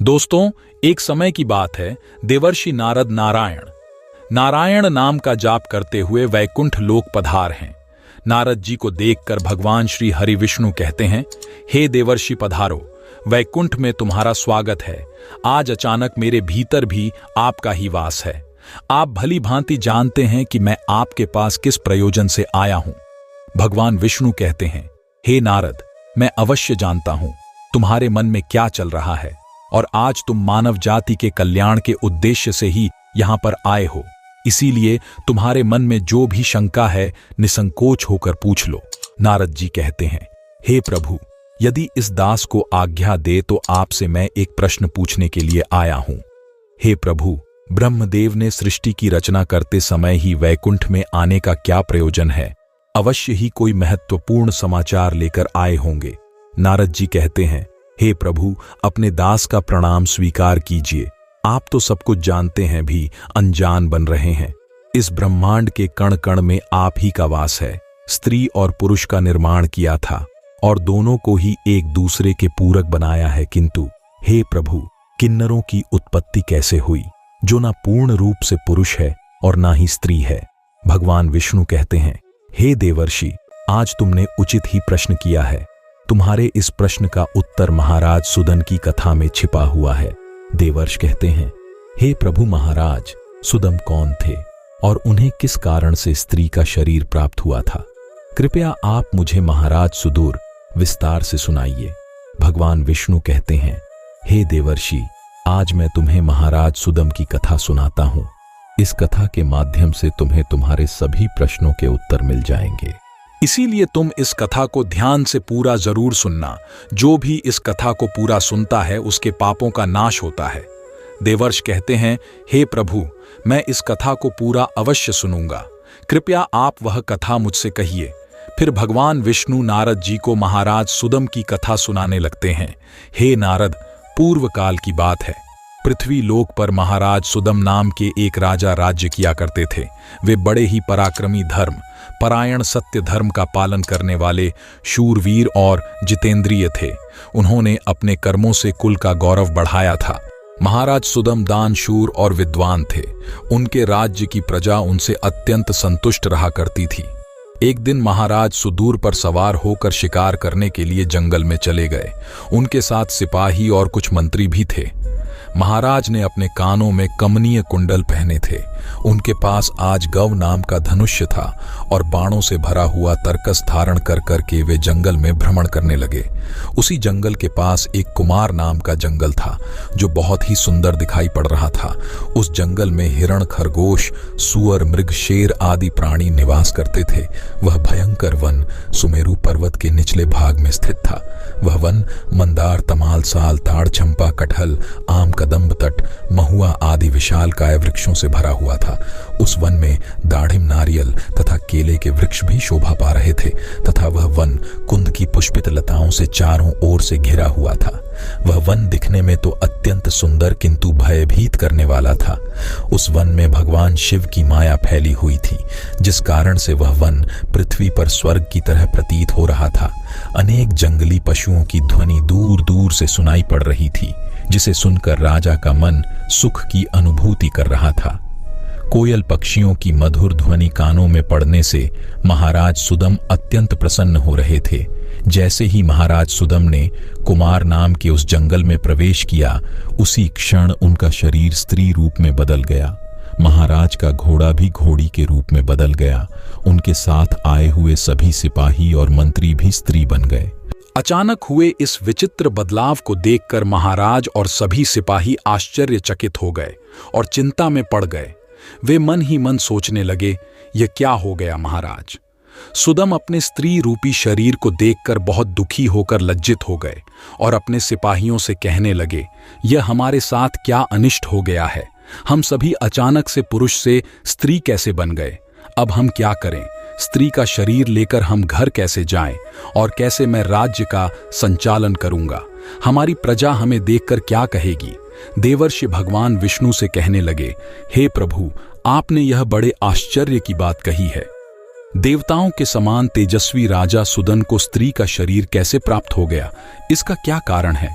दोस्तों, एक समय की बात है। देवर्षि नारद नारायण नाम का जाप करते हुए वैकुंठ लोक पधार हैं। नारद जी को देखकर भगवान श्री हरि विष्णु कहते हैं, हे देवर्षि पधारो, वैकुंठ में तुम्हारा स्वागत है। आज अचानक मेरे भीतर भी आपका ही वास है। आप भली भांति जानते हैं कि मैं आपके पास किस प्रयोजन से आया हूं। भगवान विष्णु कहते हैं, हे नारद, मैं अवश्य जानता हूं तुम्हारे मन में क्या चल रहा है और आज तुम मानव जाति के कल्याण के उद्देश्य से ही यहां पर आए हो। इसीलिए तुम्हारे मन में जो भी शंका है निसंकोच होकर पूछ लो। नारद जी कहते हैं, हे प्रभु, यदि इस दास को आज्ञा दे तो आपसे मैं एक प्रश्न पूछने के लिए आया हूं। हे प्रभु, ब्रह्मदेव ने सृष्टि की रचना करते समय ही वैकुंठ में आने का क्या प्रयोजन है? अवश्य ही कोई महत्वपूर्ण समाचार लेकर आए होंगे। नारद जी कहते हैं, हे प्रभु, अपने दास का प्रणाम स्वीकार कीजिए। आप तो सब कुछ जानते हैं भी अनजान बन रहे हैं। इस ब्रह्मांड के कण कण में आप ही का वास है। स्त्री और पुरुष का निर्माण किया था और दोनों को ही एक दूसरे के पूरक बनाया है, किंतु हे प्रभु, किन्नरों की उत्पत्ति कैसे हुई, जो ना पूर्ण रूप से पुरुष है और ना ही स्त्री है? भगवान विष्णु कहते हैं, हे देवर्षि, आज तुमने उचित ही प्रश्न किया है। तुम्हारे इस प्रश्न का उत्तर महाराज सुदन की कथा में छिपा हुआ है। देवर्षि कहते हैं, हे प्रभु महाराज, सुदम कौन थे और उन्हें किस कारण से स्त्री का शरीर प्राप्त हुआ था? कृपया आप मुझे महाराज सुदूर विस्तार से सुनाइए। भगवान विष्णु कहते हैं, हे देवर्षि, आज मैं तुम्हें महाराज सुदम की कथा सुनाता हूं। इस कथा के माध्यम से तुम्हें तुम्हारे सभी प्रश्नों के उत्तर मिल जाएंगे। इसीलिए तुम इस कथा को ध्यान से पूरा जरूर सुनना। जो भी इस कथा को पूरा सुनता है उसके पापों का नाश होता है। देवर्षि कहते हैं, हे प्रभु, मैं इस कथा को पूरा अवश्य सुनूंगा। कृपया आप वह कथा मुझसे कहिए। फिर भगवान विष्णु नारद जी को महाराज सुदम की कथा सुनाने लगते हैं। हे नारद, पूर्व काल की बात है। पृथ्वी लोक पर महाराज सुदम नाम के एक राजा राज्य किया करते थे। वे बड़े ही पराक्रमी, धर्म परायण, सत्य धर्म का पालन करने वाले शूरवीर और जितेंद्रिय थे। उन्होंने अपने कर्मों से कुल का गौरव बढ़ाया था। महाराज सुदम दानशूर और विद्वान थे। उनके राज्य की प्रजा उनसे अत्यंत संतुष्ट रहा करती थी। एक दिन महाराज सुदूर पर सवार होकर शिकार करने के लिए जंगल में चले गए। उनके साथ सिपाही और कुछ मंत्री भी थे। महाराज ने अपने कानों में कमनीय कुंडल पहने थे। उनके पास आज गव नाम का धनुष्य था और बाणों से भरा हुआ तरकस धारण कर करके वे जंगल में भ्रमण करने लगे। उसी जंगल के पास एक कुमार नाम का जंगल था जो बहुत ही सुंदर दिखाई पड़ रहा था। उस जंगल में हिरण, खरगोश, सुअर, मृग, शेर आदि प्राणी निवास करते थे। वह भयंकर वन सुमेरु पर्वत के निचले भाग में स्थित था। वह वन मंदार, तमाल, साल, ताड़, चंपा, कटहल, आम, कदम्ब, तट, महुआ आदि विशालकाय वृक्षों से भरा हुआ था। उस वन में दाढ़िम, नारियल तथा केले के वृक्ष भी शोभा पा रहे थे तथा वह वन कुंद की पुष्पित लताओं से चारों ओर से घिरा हुआ था। वह वन दिखने में तो अत्यंत सुंदर किंतु भयभीत करने वाला था। उस वन में भगवान शिव की माया फैली हुई थी, जिस कारण से वह वन पृथ्वी पर स्वर्ग की तरह प्रतीत हो रहा था। अनेक जंगली पशुओं की ध्वनि दूर दूर से सुनाई पड़ रही थी, जिसे सुनकर राजा का मन सुख की अनुभूति कर रहा था। कोयल पक्षियों की मधुर ध्वनि कानों में पड़ने से महाराज सुदम अत्यंत प्रसन्न हो रहे थे। जैसे ही महाराज सुदम ने कुमार नाम के उस जंगल में प्रवेश किया, उसी क्षण उनका शरीर स्त्री रूप में बदल गया। महाराज का घोड़ा भी घोड़ी के रूप में बदल गया। उनके साथ आए हुए सभी सिपाही और मंत्री भी स्त्री बन गए। अचानक हुए इस विचित्र बदलाव को देखकर महाराज और सभी सिपाही आश्चर्यचकित हो गए और चिंता में पड़ गए। वे मन ही मन सोचने लगे, यह क्या हो गया महाराज? सुदम अपने स्त्री रूपी शरीर को देखकर बहुत दुखी होकर लज्जित हो गए और अपने सिपाहियों से कहने लगे, यह हमारे साथ क्या अनिष्ट हो गया है? हम सभी अचानक से पुरुष से स्त्री कैसे बन गए? अब हम क्या करें? स्त्री का शरीर लेकर हम घर कैसे जाएं और कैसे मैं राज्य का संचालन करूंगा? हमारी प्रजा हमें देखकर क्या कहेगी? देवर्षि भगवान विष्णु से कहने लगे, हे प्रभु, आपने यह बड़े आश्चर्य की बात कही है। देवताओं के समान तेजस्वी राजा सुदन को स्त्री का शरीर कैसे प्राप्त हो गया? इसका क्या कारण है?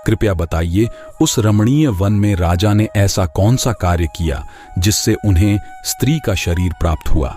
कृपया बताइए, उस रमणीय वन में राजा ने ऐसा कौन सा कार्य किया जिससे उन्हें स्त्री का शरीर प्राप्त हुआ?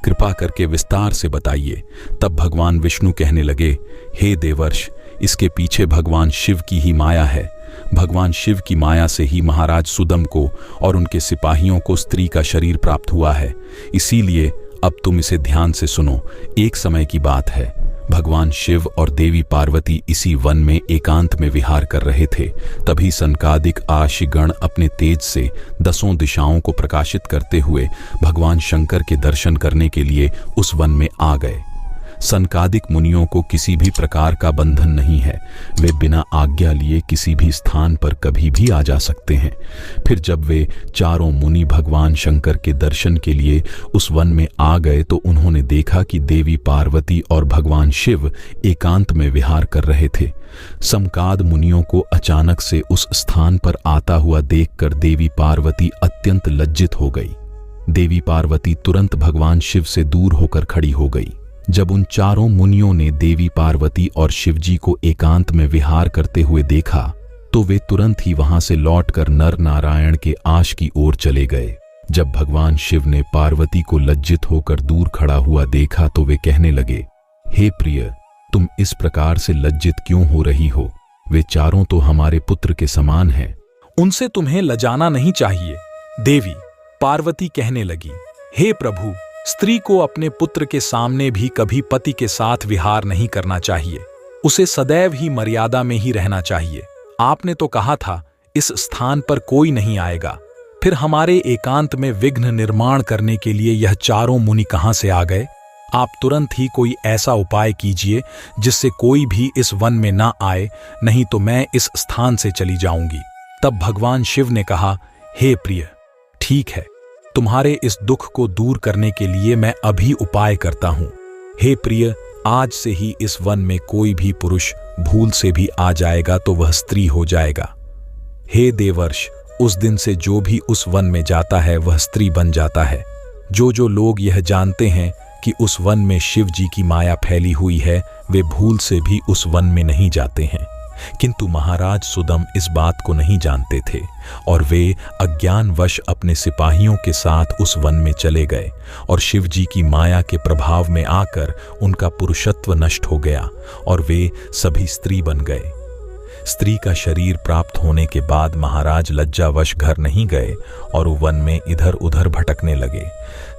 कृपा करके विस्तार से बताइए। तब भगवान विष्णु कहने लगे, हे देवर्ष, इसके पीछे भगवान शिव की ही माया है। भगवान शिव की माया से ही महाराज सुदम को और उनके सिपाहियों को स्त्री का शरीर प्राप्त हुआ है। इसीलिए अब तुम इसे ध्यान से सुनो। एक समय की बात है, भगवान शिव और देवी पार्वती इसी वन में एकांत में विहार कर रहे थे। तभी सनकादिक आशिगण अपने तेज से 10 दिशाओं को प्रकाशित करते हुए भगवान शंकर के दर्शन करने के लिए उस वन में आ गए। सनकादिक मुनियों को किसी भी प्रकार का बंधन नहीं है। वे बिना आज्ञा लिए किसी भी स्थान पर कभी भी आ जा सकते हैं। फिर जब वे चारों मुनि भगवान शंकर के दर्शन के लिए उस वन में आ गए तो उन्होंने देखा कि देवी पार्वती और भगवान शिव एकांत में विहार कर रहे थे। समकाद मुनियों को अचानक से उस स्थान पर आता हुआ देखकर देवी पार्वती अत्यंत लज्जित हो गई। देवी पार्वती तुरंत भगवान शिव से दूर होकर खड़ी हो गई। जब उन चारों मुनियों ने देवी पार्वती और शिवजी को एकांत में विहार करते हुए देखा तो वे तुरंत ही वहां से लौटकर नर नारायण के आश की ओर चले गए। जब भगवान शिव ने पार्वती को लज्जित होकर दूर खड़ा हुआ देखा तो वे कहने लगे, हे प्रिय, तुम इस प्रकार से लज्जित क्यों हो रही हो? वे चारों तो हमारे पुत्र के समान हैं। उनसे तुम्हें लजाना नहीं चाहिए। देवी पार्वती कहने लगी, हे प्रभु, स्त्री को अपने पुत्र के सामने भी कभी पति के साथ विहार नहीं करना चाहिए। उसे सदैव ही मर्यादा में ही रहना चाहिए। आपने तो कहा था इस स्थान पर कोई नहीं आएगा, फिर हमारे एकांत में विघ्न निर्माण करने के लिए यह चारों मुनि कहां से आ गए? आप तुरंत ही कोई ऐसा उपाय कीजिए जिससे कोई भी इस वन में ना आए, नहीं तो मैं इस स्थान से चली जाऊंगी। तब भगवान शिव ने कहा, हे प्रिय, ठीक है, तुम्हारे इस दुख को दूर करने के लिए मैं अभी उपाय करता हूं। हे प्रिय, आज से ही इस वन में कोई भी पुरुष भूल से भी आ जाएगा तो वह स्त्री हो जाएगा। हे देवर्ष, उस दिन से जो भी उस वन में जाता है वह स्त्री बन जाता है। जो लोग यह जानते हैं कि उस वन में शिव जी की माया फैली हुई है, वे भूल से भी उस वन में नहीं जाते हैं। किंतु महाराज सुदम इस बात को नहीं जानते थे और वे अज्ञानवश अपने सिपाहियों के साथ उस वन में चले गए और शिव जी की माया के प्रभाव में आकर उनका पुरुषत्व नष्ट हो गया और वे सभी स्त्री बन गए। स्त्री का शरीर प्राप्त होने के बाद महाराज लज्जावश घर नहीं गए और वन में इधर उधर भटकने लगे।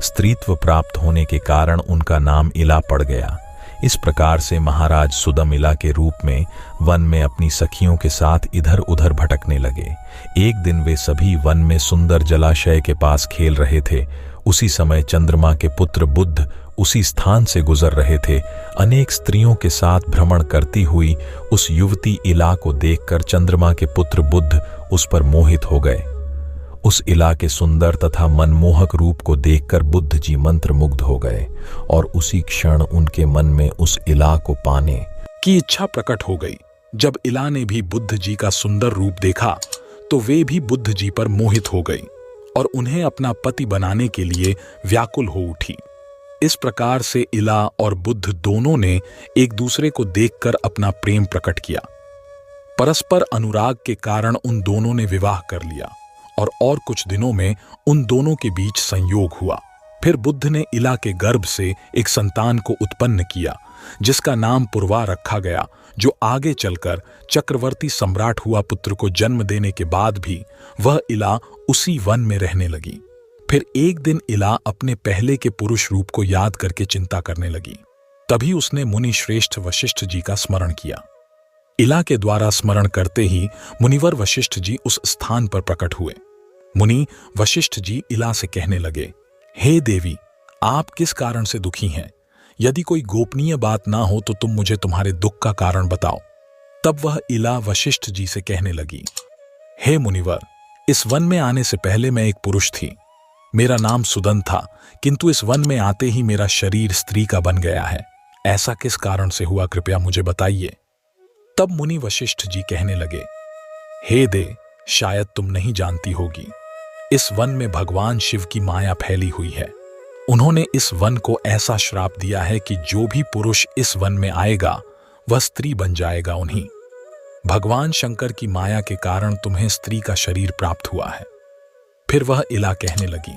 स्त्रीत्व प्राप्त होने के कारण उनका नाम इला पड़ गया। इस प्रकार से महाराज सुदम इला के रूप में वन में अपनी सखियों के साथ इधर उधर भटकने लगे। एक दिन वे सभी वन में सुंदर जलाशय के पास खेल रहे थे। उसी समय चंद्रमा के पुत्र बुध उसी स्थान से गुजर रहे थे। अनेक स्त्रियों के साथ भ्रमण करती हुई उस युवती इला को देखकर चंद्रमा के पुत्र बुध उस पर मोहित हो गए। उस इला के सुंदर तथा मनमोहक रूप को देखकर बुद्ध जी मंत्रमुग्ध हो गए और उसी क्षण उनके मन में उस इला को पाने की इच्छा प्रकट हो गई। जब इला ने भी बुद्ध जी का सुंदर रूप देखा तो वे भी बुद्ध जी पर मोहित हो गई और उन्हें अपना पति बनाने के लिए व्याकुल हो उठी। इस प्रकार से इला और बुद्ध दोनों ने एक दूसरे को देखकर अपना प्रेम प्रकट किया। परस्पर अनुराग के कारण उन दोनों ने विवाह कर लिया और कुछ दिनों में उन दोनों के बीच संयोग हुआ। फिर बुद्ध ने इला के गर्भ से एक संतान को उत्पन्न किया जिसका नाम पुरवा रखा गया, जो आगे चलकर चक्रवर्ती सम्राट हुआ। पुत्र को जन्म देने के बाद भी वह इला उसी वन में रहने लगी। फिर एक दिन इला अपने पहले के पुरुष रूप को याद करके चिंता करने लगी। तभी उसने मुनि श्रेष्ठ वशिष्ठ जी का स्मरण किया। इला के द्वारा स्मरण करते ही मुनिवर वशिष्ठ जी उस स्थान पर प्रकट हुए। मुनि वशिष्ठ जी इला से कहने लगे, हे देवी, आप किस कारण से दुखी हैं? यदि कोई गोपनीय बात ना हो तो तुम मुझे तुम्हारे दुख का कारण बताओ। तब वह इला वशिष्ठ जी से कहने लगी, हे मुनिवर, इस वन में आने से पहले मैं एक पुरुष थी। मेरा नाम सुदन था, किंतु इस वन में आते ही मेरा शरीर स्त्री का बन गया है। ऐसा किस कारण से हुआ, कृपया मुझे बताइए। तब मुनि वशिष्ठ जी कहने लगे, हे दे, शायद तुम नहीं जानती होगी, इस वन में भगवान शिव की माया फैली हुई है। उन्होंने इस वन को ऐसा श्राप दिया है कि जो भी पुरुष इस वन में आएगा वह स्त्री बन जाएगा। उन्हीं भगवान शंकर की माया के कारण तुम्हें स्त्री का शरीर प्राप्त हुआ है। फिर वह इला कहने लगी,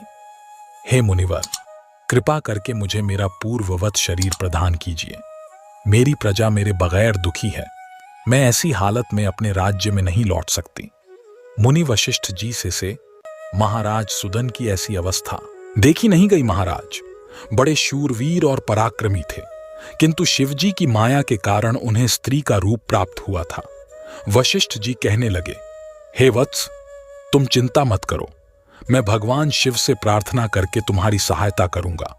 हे मुनिवर, कृपा करके मुझे मेरा पूर्ववत शरीर प्रदान कीजिए। मेरी प्रजा मेरे बगैर दुखी है। मैं ऐसी हालत में अपने राज्य में नहीं लौट सकती। मुनि वशिष्ठ जी से महाराज सुदन की ऐसी अवस्था देखी नहीं गई। महाराज बड़े शूरवीर और पराक्रमी थे, किंतु शिवजी की माया के कारण उन्हें स्त्री का रूप प्राप्त हुआ था। वशिष्ठ जी कहने लगे, हे वत्स, तुम चिंता मत करो, मैं भगवान शिव से प्रार्थना करके तुम्हारी सहायता करूंगा।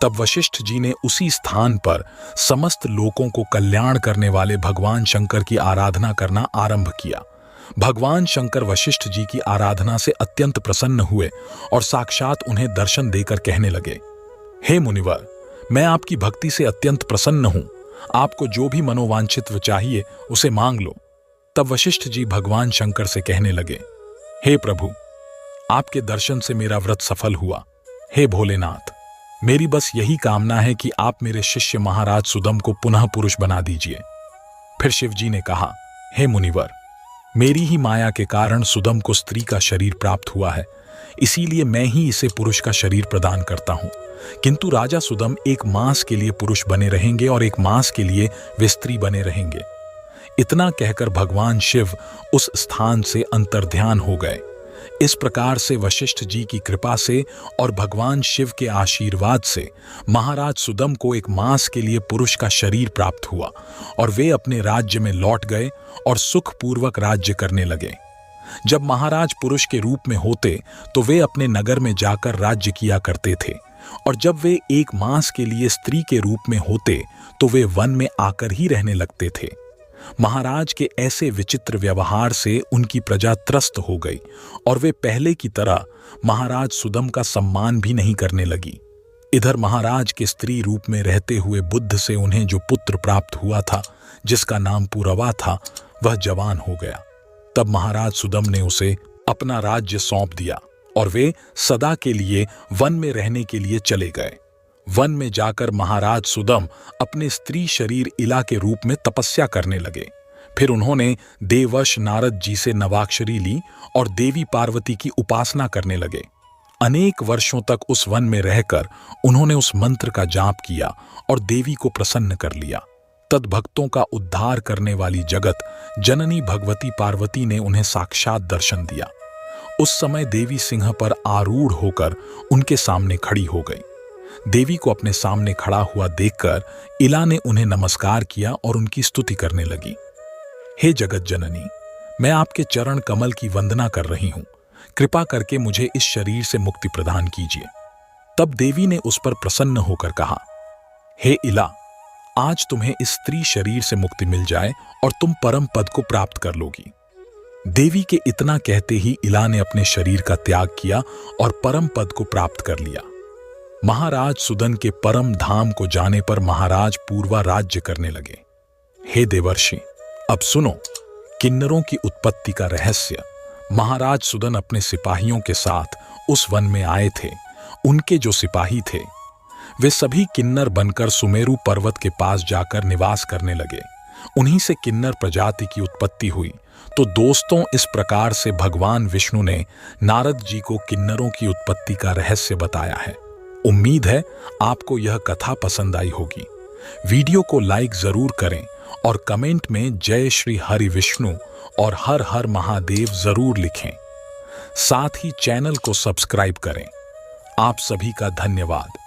तब वशिष्ठ जी ने उसी स्थान पर समस्त लोगों को कल्याण करने वाले भगवान शंकर की आराधना करना आरंभ किया। भगवान शंकर वशिष्ठ जी की आराधना से अत्यंत प्रसन्न हुए और साक्षात उन्हें दर्शन देकर कहने लगे, हे मुनिवर, मैं आपकी भक्ति से अत्यंत प्रसन्न हूं। आपको जो भी मनोवांछित चाहिए उसे मांग लो। तब वशिष्ठ जी भगवान शंकर से कहने लगे, हे प्रभु, आपके दर्शन से मेरा व्रत सफल हुआ। हे भोलेनाथ, मेरी बस यही कामना है कि आप मेरे शिष्य महाराज सुदम को पुनः पुरुष बना दीजिए। फिर शिवजी ने कहा, हे मुनिवर, मेरी ही माया के कारण सुदम को स्त्री का शरीर प्राप्त हुआ है, इसीलिए मैं ही इसे पुरुष का शरीर प्रदान करता हूं। किंतु राजा सुदम एक मास के लिए पुरुष बने रहेंगे और एक मास के लिए वे स्त्री बने रहेंगे। इतना कहकर भगवान शिव उस स्थान से अंतर्ध्यान हो गए। इस प्रकार से वशिष्ठ जी की कृपा से और भगवान शिव के आशीर्वाद से महाराज सुदम को एक मास के लिए पुरुष का शरीर प्राप्त हुआ और वे अपने राज्य में लौट गए और सुखपूर्वक राज्य करने लगे। जब महाराज पुरुष के रूप में होते तो वे अपने नगर में जाकर राज्य किया करते थे, और जब वे एक मास के लिए स्त्री के रूप में होते तो वे वन में आकर ही रहने लगते थे। महाराज के ऐसे विचित्र व्यवहार से उनकी प्रजा त्रस्त हो गई और वे पहले की तरह महाराज सुदम का सम्मान भी नहीं करने लगी। इधर महाराज के स्त्री रूप में रहते हुए बुद्ध से उन्हें जो पुत्र प्राप्त हुआ था, जिसका नाम पूरवा था, वह जवान हो गया। तब महाराज सुदम ने उसे अपना राज्य सौंप दिया और वे सदा के लिए वन में रहने के लिए चले गए। वन में जाकर महाराज सुदम अपने स्त्री शरीर इला के रूप में तपस्या करने लगे। फिर उन्होंने देवश नारद जी से नवाक्षरी ली और देवी पार्वती की उपासना करने लगे। अनेक वर्षों तक उस वन में रहकर उन्होंने उस मंत्र का जाप किया और देवी को प्रसन्न कर लिया। तद्भक्तों का उद्धार करने वाली जगत जननी भगवती पार्वती ने उन्हें साक्षात दर्शन दिया। उस समय देवी सिंह पर आरूढ़ होकर उनके सामने खड़ी हो गई। देवी को अपने सामने खड़ा हुआ देखकर इला ने उन्हें नमस्कार किया और उनकी स्तुति करने लगी। हे जगत जननी, मैं आपके चरण कमल की वंदना कर रही हूं। कृपा करके मुझे इस शरीर से मुक्ति प्रदान कीजिए। तब देवी ने उस पर प्रसन्न होकर कहा, हे इला, आज तुम्हें इस स्त्री शरीर से मुक्ति मिल जाए और तुम परम पद को प्राप्त कर लोगी। देवी के इतना कहते ही इला ने अपने शरीर का त्याग किया और परम पद को प्राप्त कर लिया। महाराज सुदन के परम धाम को जाने पर महाराज पूर्वा राज्य करने लगे। हे देवर्षि, अब सुनो किन्नरों की उत्पत्ति का रहस्य। महाराज सुदन अपने सिपाहियों के साथ उस वन में आए थे। उनके जो सिपाही थे वे सभी किन्नर बनकर सुमेरु पर्वत के पास जाकर निवास करने लगे। उन्हीं से किन्नर प्रजाति की उत्पत्ति हुई। तो दोस्तों, इस प्रकार से भगवान विष्णु ने नारद जी को किन्नरों की उत्पत्ति का रहस्य बताया है। उम्मीद है आपको यह कथा पसंद आई होगी। वीडियो को लाइक जरूर करें और कमेंट में जय श्री हरि विष्णु और हर हर महादेव जरूर लिखें। साथ ही चैनल को सब्सक्राइब करें। आप सभी का धन्यवाद।